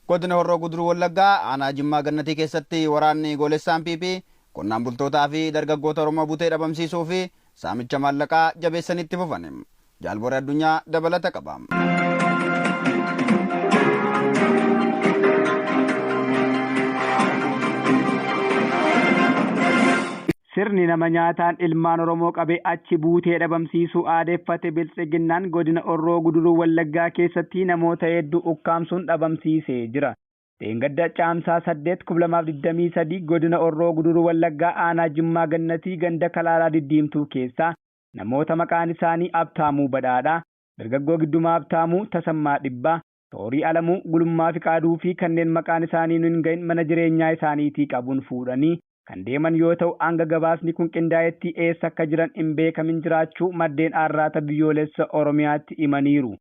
Godina Horroo Guduruu Wallaggaa aanaa Jimmaa Gannatii keessatti waraanni goolessaan PP qonnaan bultootaa fi dargaggoota Oromoo butee dhabamsiisuu fi saamicha maallaqaa jabeessanitti fufan. Jaalboree Addunyaa dabalata qaba. Sirni nama nyaataan ilmaan Oromoo qabee achi buutee dhabamsiisuu aadeeffate biltsiginnaan godina Horroo Guduruu Wallaggaa keessatti namoota hedduu ukkaamsuun dhabamsiisee jira. Dheengadda caamsaa 8/2023 godina Horroo Guduruu Wallaggaa aanaa Jimmaa Gannatii ganda Kalaalaa Diddiimtuu keessaa namoota maqaan isaanii Abtaamuu Badhaadhaa, Dargaggoo Giddumaa Abtaamuu, Tasammaa Dhibbaa, Toorii Alamuu, Gulummaa Fiqaaduu fi kanneen maqaan isaanii hin gahin mana jireenyaa isaaniitii qabuun fuudhanii kan deeman yoo ta'u hanga gabaasni kun qindaa'etti eessa akka jiran hin beekamin jiraachuu maddeen arraata biyyoolessa Oromiyaatti himaniiru.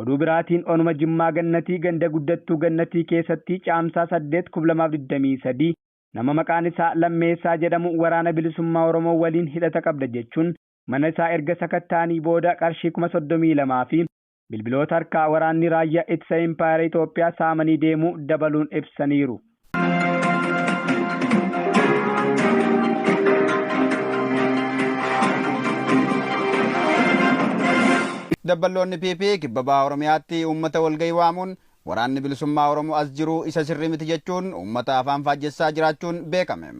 Oduu biraatiin onuma Jimmaa Gannatii ganda guddattuu Gannatii keessatti caamsaa 8/2023 nama maqaan isaa Lammeessaa jedhamu waraana bilisummaa Oromoo waliin hidhata qabda jechuun mana isaa erga sakattaanii booda qarshii 32,000 fi bilbiloota harkaa waraanni raayyaa ittisa Impaayera Itoophiyaa saamanii deemuu dabaluun ibsaniiru. Dabballoonni PP kibba bahaa Oromiyaatti uummata walgahii waamuun waraanni bilisummaa Oromoo as jiru isa sirrii miti jechuun uummata afaan faajjessaa jiraachuun beekame.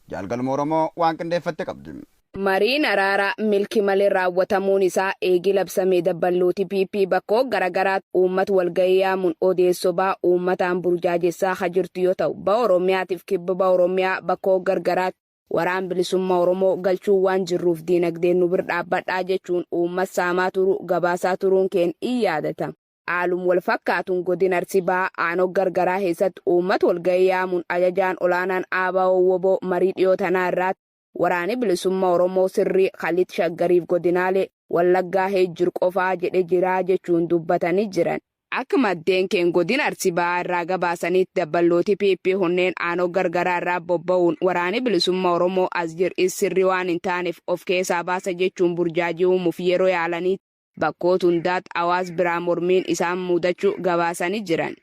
Jaalgalma Oromoo waan qindeeffatte qabdi. Mariin araaraa milki malee raawwatamuun isaa eegi labsamee dabballooti PP bakkoo garagaraatti uummata walgahii yaamuun odeessoo baa uummataan burjaajessaa hajirtu yoo ta'u baha Oromiyaatiif kibba baha Oromiyaa bakkoo gargaraatti waraan bilisummaa Oromoo galchuu waan jirruuf diinagdeen nu bira dhaabbadhaa jechuun uummata saamaa turu gabaasaa turuun keen in yaadatama. Haalum wal fakkaatuun godina Arsii bahaa aanaa gargaraa keessatti uummata walgahii yaamuun ajajaan olaanaan ABO Woboo marii dhiyoo tanaa irratti waraanni bilisummaa Oromoo sirrii Khalid Shaggariif godinaalee Wallaggaa heejjiru qofaa jedhe jiraa jechuun dubbatanii jiran. Akka maddeen keen godina Arsii bahaa irraa gabaasaniitti dabballooti PP hunneen aanaa gargaraa irraa bobba'uun waraanni bilisummaa Oromoo as jiru sirrii waan hin taaneef of keessaa baasa jechuun burjaajii uumuuf yeroo yaalaniitti bakkoota hundaatti hawaasa biraa mormiin isaan mudachuu gabaasanii jiran.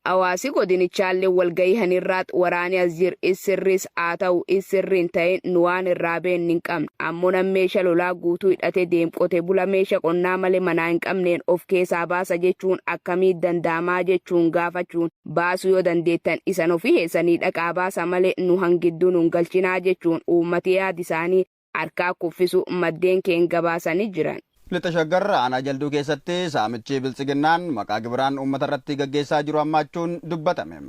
Hawaasi godinichaallee walgahii hanirraatti waraanni as jiru sirriis haa ta'u sirriin ta'een nu waan irraa beeknu hin qabne ammoo nam meeshaa lolaa guutuu hidhatee deemu qotee bula meeshaa qonnaa malee manaa hin qabneen of keessaa baasa jechuun akkamii danda'amaa jechuun gaafachuun baasuu yoo dandeettan isan ofii keessanii dhaqaa baasa malee nu hangidduu nu galchinaa jechuun uummati yaada isaanii harkaa kuffisu maddeen keen gabaasanii jiran. Lixa Shaggar aanaa Jalduu keessatti saamichi biltsiginnaan maqaa gibiraan uummata irratti gaggeessaa jiru hammaachuun dubbatame.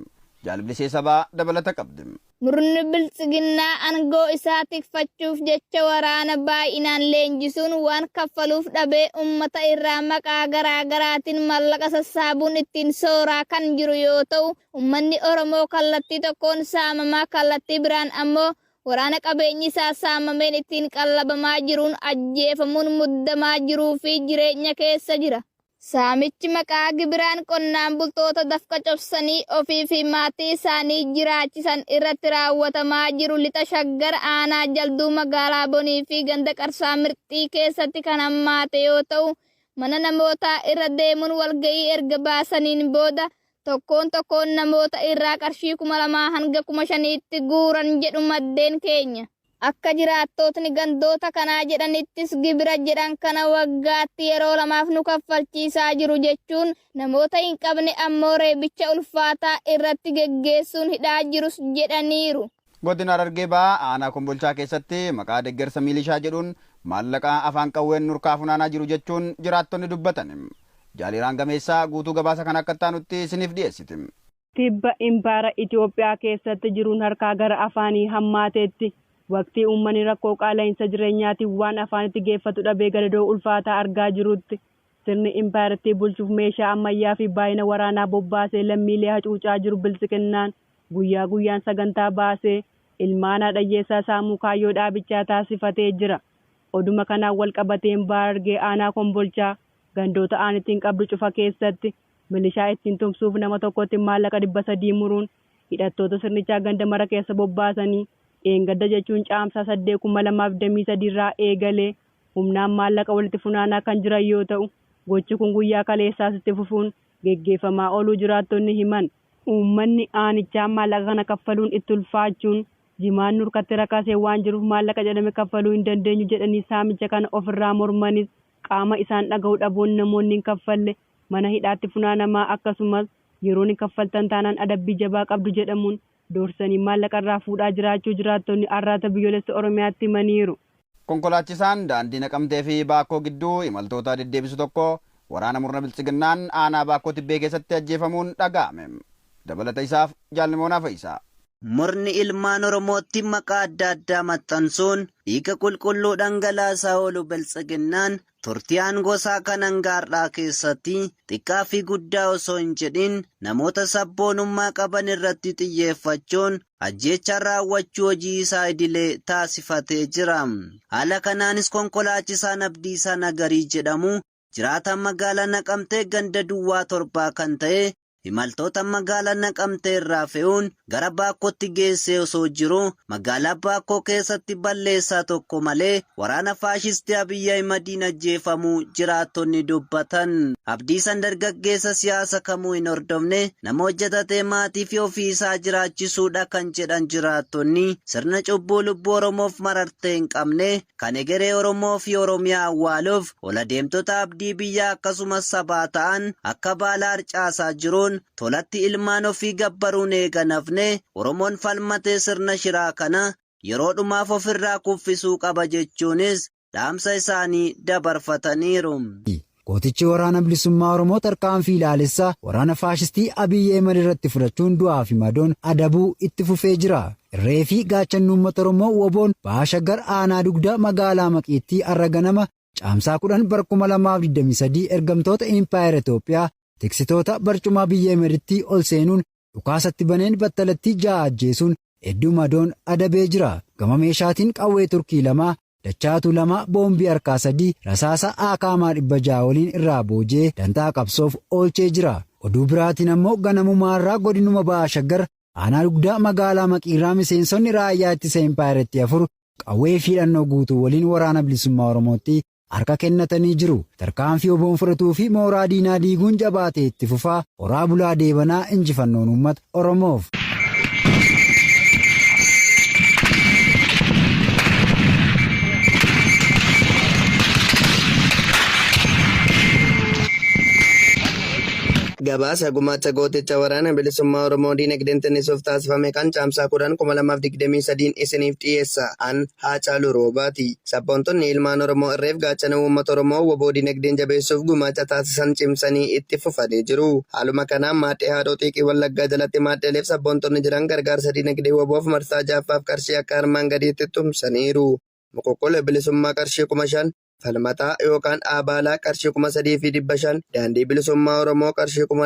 Jaalbilisee sabaa dabalata qabdi. Murni biltsiginnaa aangoo isaa tikfachuuf jecha waraana baay'inaan leenjisuun waan kaffaluuf dhabee uummata irraa maqaa garaagaraatiin mallaqa sassaabuun ittiin sooraa kan jiru yoo ta'u uummanni Oromoo kallattii tokkoon saamamaa kallattii biraan ammoo waraana qabeenyi isaa saamameen ittiin qallabamaa jiruun ajjeefamuun muddamaa jiruu fi jireenya keessa jira. Saamichi maqaa gibiraan qonnaan bultoota dafqa cobsanii ofii fi maatii isaanii jiraachisan irratti raawwatamaa jiru Lixa Shaggar aanaa Jalduu magaalaa Bonii fi ganda Qarsaa Mirxii keessatti kan hammaate yoo ta'u mana namootaa irra deemuun walgahii erga baasaniin booda tokkoon namoota irraa qarshii 2,000 hanga 5,000tti guuran jedhu maddeen keenya. Akka jiraattootni gandoota kanaa jedhanittis gibira jedhan kana waggaatti yeroo 2 nu kaffalchiisaa jiru jechuun namoota hin qabne ammoo reebicha ulfaataa irratti geggeessuun hidhaa jirus jedhaniiru. Godina Harargee bahaa aanaa Kombolchaa keessatti maqaa deeggarsa miilishaa jedhuun maallaqa afaan qawween nurkaa funaanaa jiru jechuun jiraattonni dubbatan. Jaaliraan Gameessaa guutuu gabaasa kan akka taanutti isiniif dhiyeessiti. Kibba Impaayera Itoophiyaa keessatti jiruun harkaa gara afaanii hammaateetti waqtii uummanni rakkoo qaala'insa jireenyaatiin waan afaanitti geeffatu dhabee gadadoo ulfaataa argaa jirutti sirni Impaayeratti bulchuuf meeshaa ammayyaa fi baay'ina waraanaa bobbaasee lammiilee hacuucaa jiru biltsiginnaan guyyaa guyyaan sagantaa baasee ilmaan haadhayyeessaa saamuu kaayyoo dhaabichaa taasifatee jira. Oduma kanaan wal qabateen Harargee aanaa Kombolchaa gandoota aanittiin qabdu cufa keessatti milishaa ittiin tumsuuf nama tokkotti maallaqa 300 muruun hidhattoota sirnichaa ganda mara keessa bobbaasanii eengadda jechuun caamsaa 8/2023 irraa eegalee humnaan maallaqa walitti funaanaa kan jiran yoo ta'u gochi kun guyyaa kaleessaas itti fufuun geggeeffamaa ooluu jiraattonni himan. uummanni aanichaa maallaqa kana kaffaluun itti ulfaachuun jimaan nurkatti rakasee waan jiruuf maallaqa jedhame kaffaluu hin dandeenyu jedhanii saamicha kana ofirraa mormanis qaama isaan dhaga'uu dhabuun namoonni hin kaffalle mana hidhaatti funaanamaa akkasumas yeroon hin kaffaltan taanaan adabbii jabaa qabdu jedhamuun doorsanii maallaqa irraa fuudhaa jiraachuu jiraattonni arraata biyyoolessa Oromiyaatti himaniiru. Konkolaachisaan daandii Naqamtee fi Baakkoo gidduu imaltoota deddeebisu tokko waraana murna biltsiginnaan aanaa Baakkoo Tibbee keessatti ajjeefamuun dhaga'ame. Dabalata isaaf Jaalnimoonaa Fa'isaa. Murni ilmaan Oromootti maqaa adda addaa maxxansuun dhiiga qulqulluu dhangalaasaa oolu biltsiginnaan turtii aangosaa kan hangaarraa keessatti xiqqaa fi guddaa osoo hin jedhin namoota sabboonummaa qaban irratti xiyyeeffachuun ajjeechaa raawwachuu hojii isaa idilee taasifatee jira. Haala kanaanis konkolaachisaan Abdiisaa Nagarii jedhamu jiraataan magaalaa Naqamtee ganda Duwwaa 7 kan ta'e imaltoota magaalaa Naqamtee irraa fe'uun gara Baakkootti geessee osoo jiru magaalaa Baakkoo keessatti balleessaa tokko malee waraana faashistii Abiyyi Ahimadiin ajjeefamuu jiraattonni dubbatan. Abdiisaan dargaggeessa siyaasa kamuu hin hordofne nama hojjetatee maatii fi ofii isaa jiraachisuudha kan jedhan jiraattonni sirna cubbuu lubbuu Oromoof marartee hin qabne kan egeree Oromoo fi Oromiyaa awwaaluuf ol adeemtota abdii biyyaa akkasumas sabaa ta'an akka baala harcaasaa jiruun tolatti ilmaan ofii gabbaruun eegan hafne Oromoon falmatee sirna shiraa kana yeroo dhumaaf ofirraa kuffisuu qaba jechuunis dhaamsa isaanii dabarfataniiru. Gootichi waraana bilisummaa Oromoo tarkaanfii ilaalessaa waraana faashistii Abiyyi Ahimad irratti fudhachuun du'aa fi madoon adabuu itti fufee jira. Irree fi gaachanni uummata Oromoo woboon Baashaggar aanaa dugda magaalaa Maqiittii har'a ganama caamsaa 10 bara 2023 ergamtoota Impaayera Itoophiyaa tiksitoota barcuma Abiyyi Ahimaditti ol seenuun dhukaasatti baneen battalatti 6 ajjeesuun hedduu madoon adabee jira. Gama meeshaatiin qawwee turkii 2 dachaatu 2 boombii harkaa 3 rasaasa aakaamaa 600 waliin irraa boojee dantaa qabsoof oolchee jira. Oduu biraatiin ammoo ganamumaarraa godinuma Baashaggar aanaa dugdaa magaalaa Maqiirraa miseensonni raayyaa ittisa Impaayeratti 4 qawwee fi hidhannoo guutuu waliin waraana bilisummaa Oromootti harka kennatanii jiru. Tarkaanfii oboon fudhatuu fi mooraa diinaa diiguun jabaatee itti fufaa horaa bulaa deebanaa injifannoon uummata Oromoof. Gabaasa gumaacha gooticha waraana bilisummaa Oromoo diinagdeen tinnisuuf taasifame kan caamsaa 10 2023 isiniif dhiyeessa an Haacaaluu Roobaati. Sabboontonni ilmaan Oromoo irreef gaachana uummata Oromoo woboo diinagdeen jabeessuuf gumaacha taasisan cimsanii itti fufanii jiru. Haaluma kanaan maaddee haadhoo xiiqii Wallaggaa jalatti maaddeeleef sabboontonni jiran gargaarsa diinagdee woboof marsaa jaffaaf qarshii akka armaan gadiitti tumsaniiru. Mokokolee bilisummaa qarshii 5,000 falmataa yookaan aabaalaa qarshii 3,500 daandii bilisummaa Oromoo qarshii